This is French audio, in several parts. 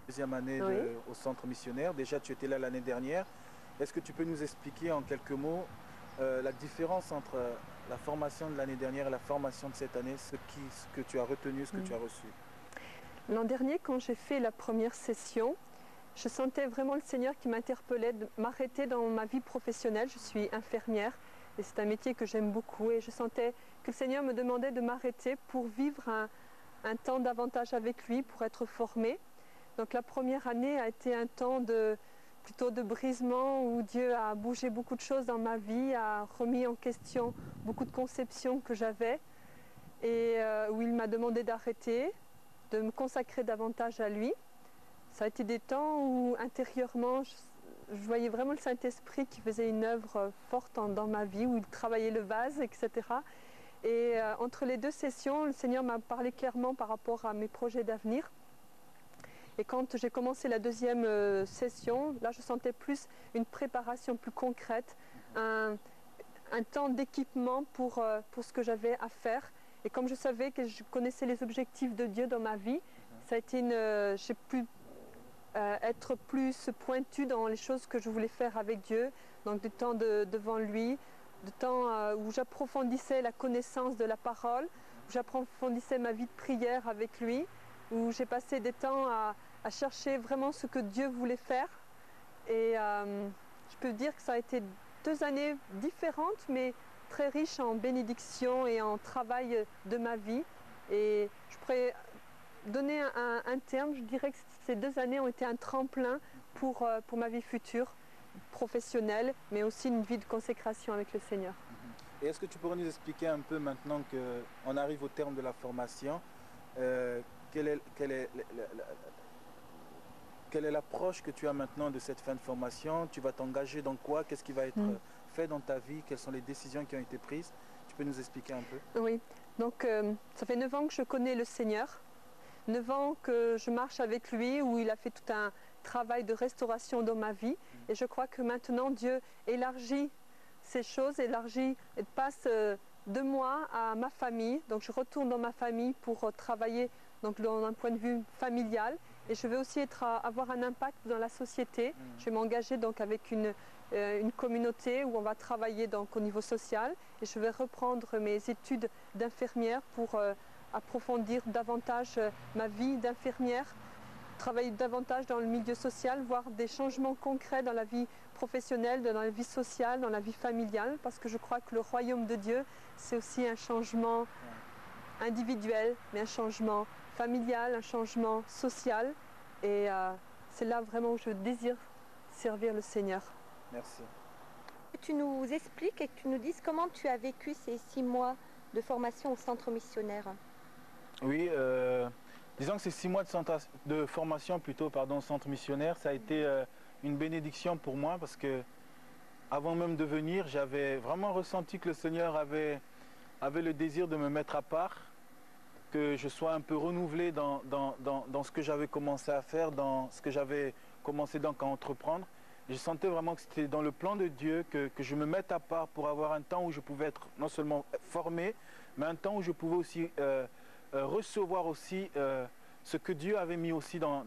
Deuxième année Oui. au centre missionnaire. Déjà, tu étais là l'année dernière. Est-ce que tu peux nous expliquer en quelques mots la différence entre la formation de l'année dernière et la formation de cette année, ce que tu as retenu, ce que tu as reçu? L'an dernier, quand j'ai fait la première session, je sentais vraiment le Seigneur qui m'interpellait de m'arrêter dans ma vie professionnelle. Je suis infirmière et c'est un métier que j'aime beaucoup et je sentais que le Seigneur me demandait de m'arrêter pour vivre un temps davantage avec lui, pour être formée. Donc la première année a été un temps plutôt de brisement où Dieu a bougé beaucoup de choses dans ma vie, a remis en question beaucoup de conceptions que j'avais et où il m'a demandé d'arrêter, de me consacrer davantage à lui. Ça a été des temps où intérieurement je voyais vraiment le Saint-Esprit qui faisait une œuvre forte dans ma vie, où il travaillait le vase, etc. Et entre les deux sessions, le Seigneur m'a parlé clairement par rapport à mes projets d'avenir. Et quand j'ai commencé la deuxième session, là je sentais plus une préparation plus concrète, un temps d'équipement pour ce que j'avais à faire. Et comme je savais que je connaissais les objectifs de Dieu dans ma vie, ça a été j'ai pu être plus pointue dans les choses que je voulais faire avec Dieu, donc du temps devant lui, du temps où j'approfondissais la connaissance de la parole, où j'approfondissais ma vie de prière avec lui, où j'ai passé des temps à chercher vraiment ce que Dieu voulait faire. Et je peux dire que ça a été 2 années différentes, mais très riches en bénédictions et en travail de ma vie. Et je pourrais donner un terme, je dirais que ces 2 années ont été un tremplin pour ma vie future, professionnelle, mais aussi une vie de consécration avec le Seigneur. Et est-ce que tu pourrais nous expliquer un peu maintenant qu'on arrive au terme de la formation, quelle est l'approche que tu as maintenant de cette fin de formation? Tu vas t'engager dans quoi? Qu'est-ce qui va être fait dans ta vie? Quelles sont les décisions qui ont été prises? Tu peux nous expliquer un peu? Oui, donc ça fait 9 ans que je connais le Seigneur, 9 ans que je marche avec lui, où il a fait tout un travail de restauration dans ma vie. Et je crois que maintenant Dieu élargit ces choses, élargit et passe de moi à ma famille. Donc je retourne dans ma famille pour travailler donc, d'un point de vue familial. Et je veux aussi avoir un impact dans la société. Je vais m'engager donc avec une communauté où on va travailler donc, au niveau social. Et je vais reprendre mes études d'infirmière pour approfondir davantage ma vie d'infirmière, travailler davantage dans le milieu social, voir des changements concrets dans la vie professionnelle, dans la vie sociale, dans la vie familiale, parce que je crois que le royaume de Dieu, c'est aussi un changement individuel, mais un changement familial, un changement social. Et c'est là vraiment où je désire servir le Seigneur. Merci. Que tu nous expliques et que tu nous dises comment tu as vécu ces 6 mois de formation au centre missionnaire. Oui, disons que ces 6 mois de formation plutôt, pardon, au centre missionnaire, ça a été une bénédiction pour moi parce que avant même de venir, j'avais vraiment ressenti que le Seigneur avait le désir de me mettre à part, que je sois un peu renouvelé dans ce que j'avais commencé à faire, dans ce que j'avais commencé donc à entreprendre. Et je sentais vraiment que c'était dans le plan de Dieu que je me mette à part pour avoir un temps où je pouvais être non seulement formé, mais un temps où je pouvais aussi recevoir aussi ce que Dieu avait mis aussi dans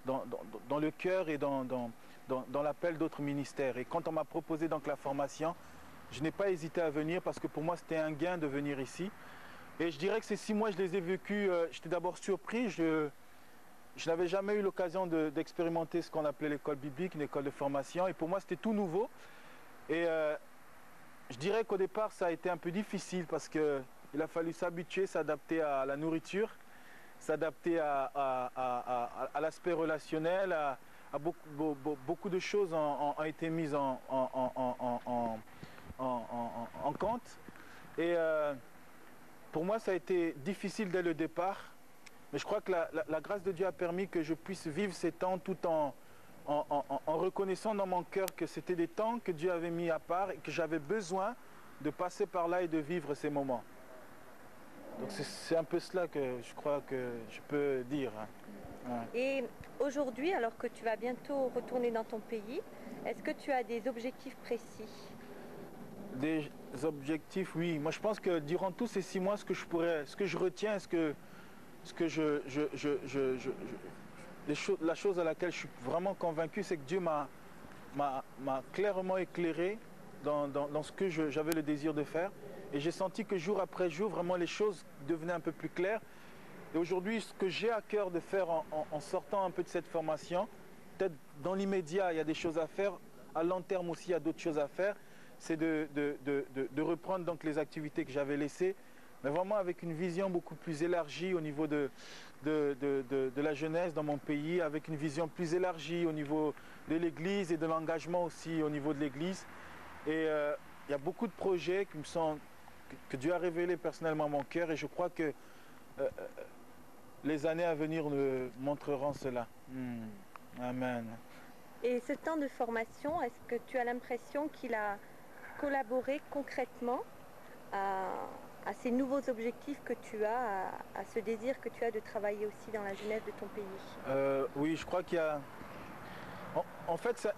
le cœur et dans l'appel d'autres ministères. Et quand on m'a proposé donc la formation, je n'ai pas hésité à venir parce que pour moi c'était un gain de venir ici. Et je dirais que ces 6 mois, je les ai vécus, j'étais d'abord surpris, je n'avais jamais eu l'occasion d'expérimenter ce qu'on appelait l'école biblique, une école de formation. Et pour moi, c'était tout nouveau. Et je dirais qu'au départ, ça a été un peu difficile parce qu'il a fallu s'habituer, s'adapter à la nourriture, s'adapter à l'aspect relationnel, à beaucoup de choses ont été mises en compte. Et pour moi, ça a été difficile dès le départ. Mais je crois que la grâce de Dieu a permis que je puisse vivre ces temps tout en reconnaissant dans mon cœur que c'était des temps que Dieu avait mis à part et que j'avais besoin de passer par là et de vivre ces moments. Donc c'est un peu cela que je crois que je peux dire. Ouais. Et aujourd'hui, alors que tu vas bientôt retourner dans ton pays, est-ce que tu as des objectifs précis? Des objectifs, oui. Moi, je pense que durant tous ces 6 mois, ce que je retiens, ce que la chose à laquelle je suis vraiment convaincu, c'est que Dieu m'a clairement éclairé dans ce que j'avais le désir de faire. Et j'ai senti que jour après jour, vraiment les choses devenaient un peu plus claires. Et aujourd'hui, ce que j'ai à cœur de faire en sortant un peu de cette formation, peut-être dans l'immédiat, il y a des choses à faire. À long terme aussi, il y a d'autres choses à faire. C'est de reprendre donc les activités que j'avais laissées, mais vraiment avec une vision beaucoup plus élargie au niveau de la jeunesse dans mon pays, avec une vision plus élargie au niveau de l'Église et de l'engagement aussi au niveau de l'Église. Et il y a beaucoup de projets que Dieu a révélés personnellement à mon cœur, et je crois que les années à venir nous montreront cela. Amen. Et ce temps de formation, est-ce que tu as l'impression qu'il a collaboré concrètement à ces nouveaux objectifs que tu as, à ce désir que tu as de travailler aussi dans la jeunesse de ton pays? Oui, je crois qu'il y a... En fait,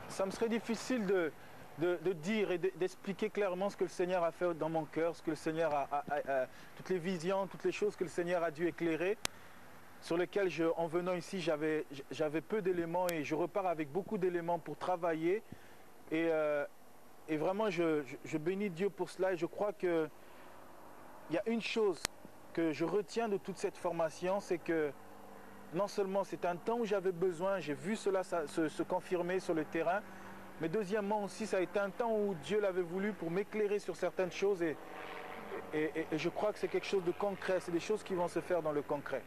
ça me serait difficile de dire et d'expliquer clairement ce que le Seigneur a fait dans mon cœur, ce que le Seigneur toutes les visions, toutes les choses que le Seigneur a dû éclairer, sur lesquelles, en venant ici, j'avais peu d'éléments, et je repars avec beaucoup d'éléments pour travailler. Et vraiment, je bénis Dieu pour cela, et je crois qu'il y a une chose que je retiens de toute cette formation, c'est que non seulement c'est un temps où j'avais besoin, j'ai vu cela se confirmer sur le terrain, mais deuxièmement aussi, ça a été un temps où Dieu l'avait voulu pour m'éclairer sur certaines choses, et je crois que c'est quelque chose de concret, c'est des choses qui vont se faire dans le concret.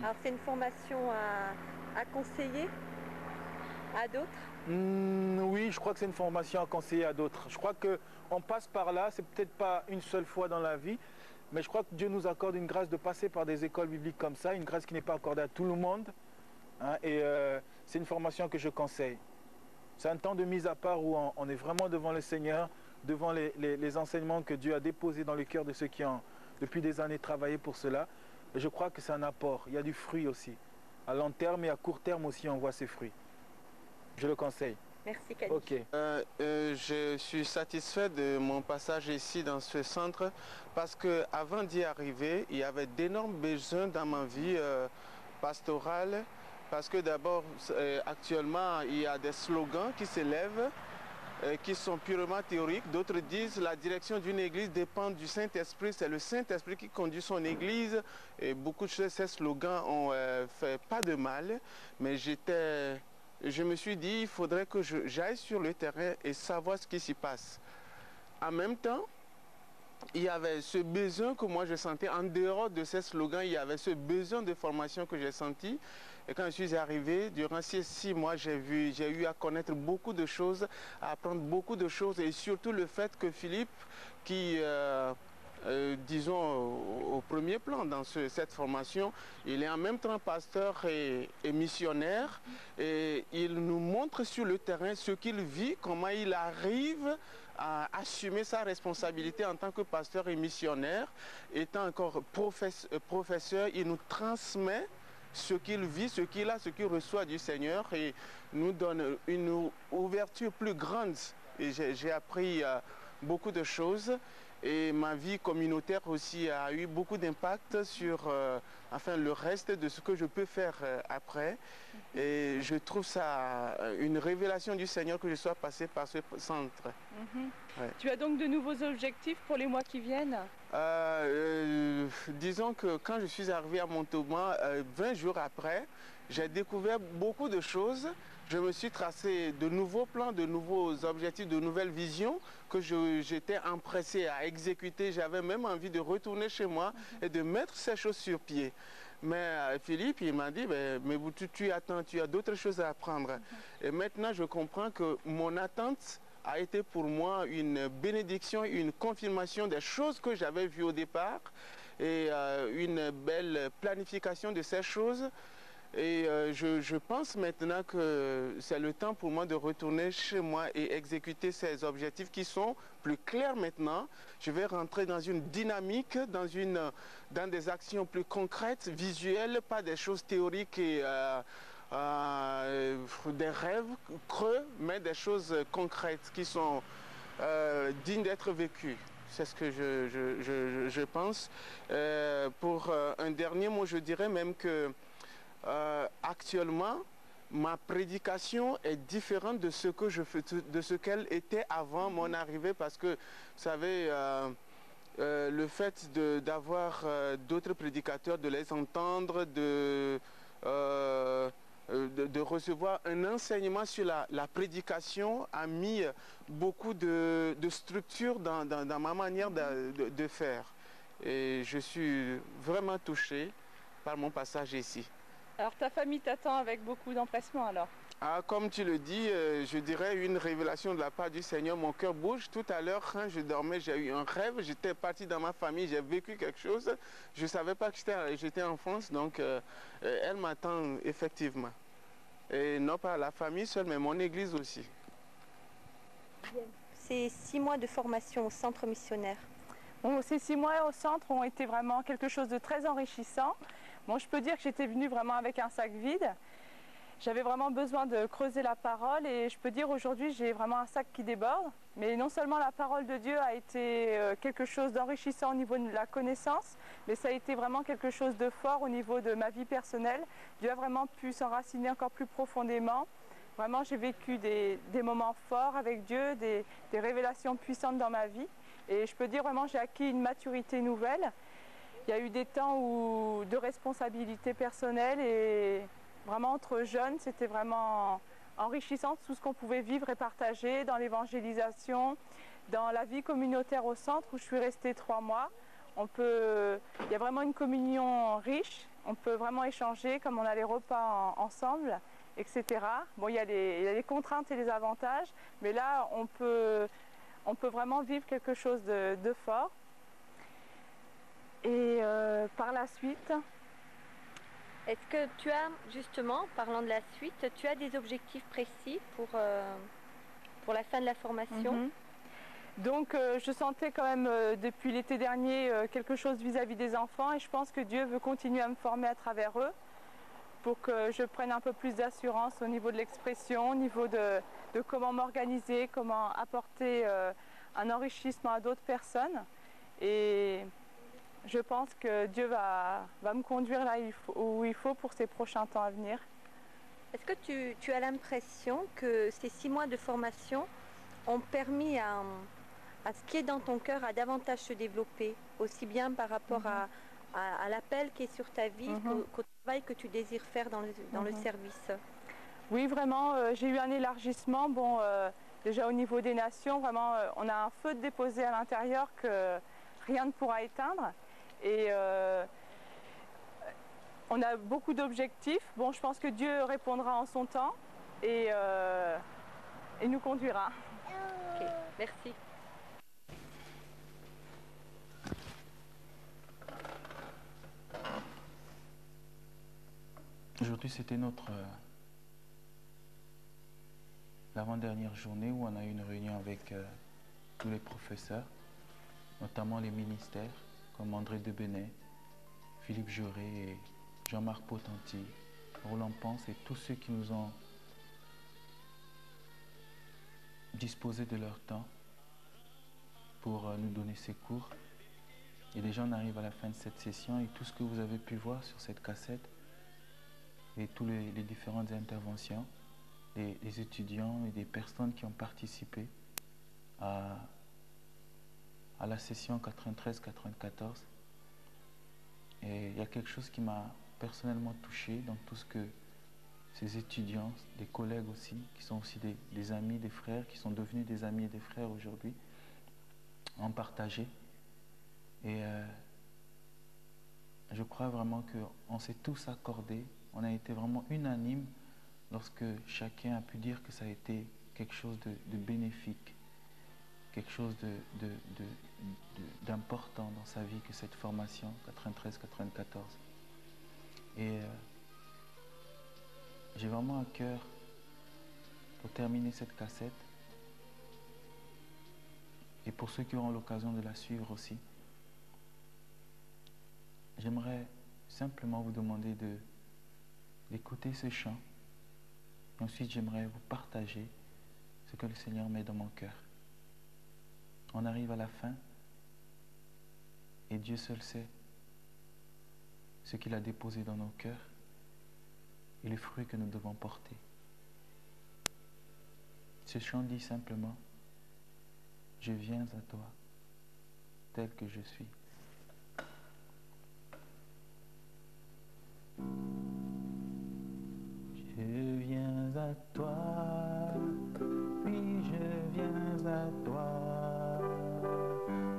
Alors c'est une formation à conseiller à d'autres? Oui, je crois que c'est une formation à conseiller à d'autres. Je crois qu'on passe par là, c'est peut-être pas une seule fois dans la vie, mais je crois que Dieu nous accorde une grâce de passer par des écoles bibliques comme ça, une grâce qui n'est pas accordée à tout le monde. Et c'est une formation que je conseille. C'est un temps de mise à part où on est vraiment devant le Seigneur, devant les enseignements que Dieu a déposés dans le cœur de ceux qui ont depuis des années travaillé pour cela. Et je crois que c'est un apport. Il y a du fruit aussi. À long terme et à court terme aussi, on voit ces fruits. Je le conseille. Merci, Kadi. Ok. Je suis satisfait de mon passage ici dans ce centre, parce qu'avant d'y arriver, il y avait d'énormes besoins dans ma vie pastorale. Parce que d'abord, actuellement, il y a des slogans qui s'élèvent, qui sont purement théoriques. D'autres disent la direction d'une église dépend du Saint-Esprit. C'est le Saint-Esprit qui conduit son église. Et beaucoup de ces slogans ont fait pas de mal. Mais je me suis dit, il faudrait que j'aille sur le terrain et savoir ce qui s'y passe. En même temps, il y avait ce besoin que moi je sentais, en dehors de ces slogans, il y avait ce besoin de formation que j'ai senti. Et quand je suis arrivé, durant ces 6 mois, j'ai eu à connaître beaucoup de choses, à apprendre beaucoup de choses, et surtout le fait que Philippe, qui, disons, au premier plan dans cette formation, il est en même temps pasteur et missionnaire, et il nous montre sur le terrain ce qu'il vit, comment il arrive à assumer sa responsabilité en tant que pasteur et missionnaire. Étant encore professeur, il nous transmet ce qu'il vit, ce qu'il a, ce qu'il reçoit du Seigneur, et nous donne une ouverture plus grande. Et j'ai appris beaucoup de choses, et ma vie communautaire aussi a eu beaucoup d'impact sur enfin, le reste de ce que je peux faire après. Et je trouve ça une révélation du Seigneur que je sois passé par ce centre. Ouais. Tu as donc de nouveaux objectifs pour les mois qui viennent? Disons que quand je suis arrivé à Montauban, 20 jours après, j'ai découvert beaucoup de choses. Je me suis tracé de nouveaux plans, de nouveaux objectifs, de nouvelles visions que j'étais empressé à exécuter. J'avais même envie de retourner chez moi et de mettre ces choses sur pied. Mais Philippe, il m'a dit, mais tu attends, tu as d'autres choses à apprendre. Et maintenant, je comprends que mon attente a été pour moi une bénédiction, une confirmation des choses que j'avais vues au départ, et une belle planification de ces choses. Et je pense maintenant que c'est le temps pour moi de retourner chez moi et exécuter ces objectifs qui sont plus clairs maintenant. Je vais rentrer dans une dynamique, dans des actions plus concrètes, visuelles, pas des choses théoriques et des rêves creux, mais des choses concrètes qui sont dignes d'être vécues. C'est ce que je pense. Pour un dernier mot, je dirais même que actuellement, ma prédication est différente de ce que je fais, de ce qu'elle était avant mon arrivée, parce que, vous savez, le fait d'avoir d'autres prédicateurs, de les entendre, de recevoir un enseignement sur la prédication a mis beaucoup de structure dans ma manière de faire. Et je suis vraiment touché par mon passage ici. Alors ta famille t'attend avec beaucoup d'empressement alors? Ah, comme tu le dis, je dirais une révélation de la part du Seigneur. Mon cœur bouge. Tout à l'heure, quand je dormais, j'ai eu un rêve. J'étais parti dans ma famille, j'ai vécu quelque chose. Je ne savais pas que j'étais en France, donc elle m'attend effectivement. Et non pas la famille seule, mais mon église aussi. Ces 6 mois de formation au centre missionnaire. Bon, ces 6 mois au centre ont été vraiment quelque chose de très enrichissant. Bon, je peux dire que j'étais venue vraiment avec un sac vide. J'avais vraiment besoin de creuser la parole et je peux dire aujourd'hui j'ai vraiment un sac qui déborde. Mais non seulement la parole de Dieu a été quelque chose d'enrichissant au niveau de la connaissance, mais ça a été vraiment quelque chose de fort au niveau de ma vie personnelle. Dieu a vraiment pu s'enraciner encore plus profondément. Vraiment j'ai vécu des moments forts avec Dieu, des révélations puissantes dans ma vie. Et je peux dire vraiment j'ai acquis une maturité nouvelle. Il y a eu des temps de responsabilité personnelle et vraiment entre jeunes, c'était vraiment enrichissant tout ce qu'on pouvait vivre et partager dans l'évangélisation, dans la vie communautaire au centre où je suis restée 3 mois. Il y a vraiment une communion riche, on peut vraiment échanger comme on a les repas ensemble, etc. Bon, il y a les contraintes et les avantages, mais là on peut vraiment vivre quelque chose de fort. Et par la suite... Est-ce que tu as, justement, parlant de la suite, tu as des objectifs précis pour la fin de la formation? Donc je sentais quand même depuis l'été dernier quelque chose vis-à-vis des enfants et je pense que Dieu veut continuer à me former à travers eux pour que je prenne un peu plus d'assurance au niveau de l'expression, au niveau de comment m'organiser, comment apporter un enrichissement à d'autres personnes. Et je pense que Dieu va me conduire là où il faut pour ces prochains temps à venir. Est-ce que tu as l'impression que ces 6 mois de formation ont permis à ce qui est dans ton cœur à davantage se développer, aussi bien par rapport à l'appel qui est sur ta vie qu'au travail que tu désires faire dans le service? Oui, vraiment, j'ai eu un élargissement. Bon, déjà au niveau des nations, vraiment, on a un feu de déposé à l'intérieur que rien ne pourra éteindre. Et on a beaucoup d'objectifs. Bon, je pense que Dieu répondra en son temps et nous conduira. Ok, merci. Aujourd'hui, c'était l'avant-dernière journée où on a eu une réunion avec tous les professeurs, notamment les ministères, comme André Debenet, Philippe Jauré et Jean-Marc Potenti, Roland Pense et tous ceux qui nous ont disposé de leur temps pour nous donner ces cours. Et déjà on arrive à la fin de cette session et tout ce que vous avez pu voir sur cette cassette et tous les différentes interventions des étudiants et des personnes qui ont participé à la session 93-94. Et il y a quelque chose qui m'a personnellement touché dans tout ce que ces étudiants, des collègues aussi, qui sont aussi des amis, des frères, qui sont devenus des amis et des frères aujourd'hui, ont partagé. Et je crois vraiment qu'on s'est tous accordés, on a été vraiment unanimes lorsque chacun a pu dire que ça a été quelque chose de bénéfique, quelque chose d'important dans sa vie que cette formation 93-94. Et j'ai vraiment à cœur, pour terminer cette cassette, et pour ceux qui auront l'occasion de la suivre aussi, j'aimerais simplement vous demander d'écouter ce chant. Et ensuite, j'aimerais vous partager ce que le Seigneur met dans mon cœur. On arrive à la fin et Dieu seul sait ce qu'il a déposé dans nos cœurs. et le fruit que nous devons porter. Ce chant dit simplement, je viens à toi, tel que je suis. Je viens à toi, oui, je viens à toi.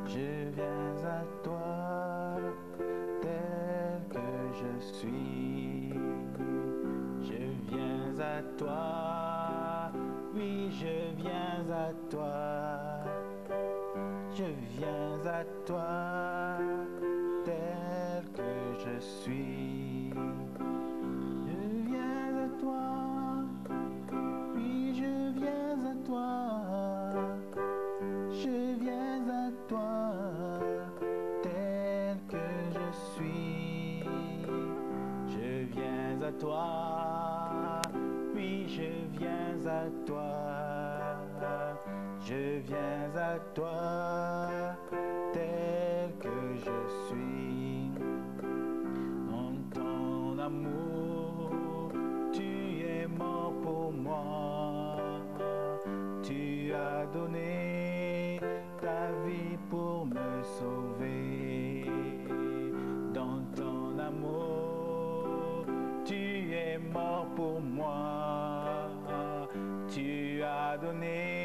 Je viens à toi, tel que je suis. Je viens à toi, oui, je viens à toi. Je viens à toi, tel que je suis. Je viens à toi, oui, je viens à toi. Je viens à toi, tel que je suis. Je viens à toi, oui, je viens à toi. Je viens à toi, tel que je suis. Dans ton amour, tu es mort pour moi. Tu as donné ta vie pour me sauver. Dans ton amour, tu es mort pour moi. Tu as donné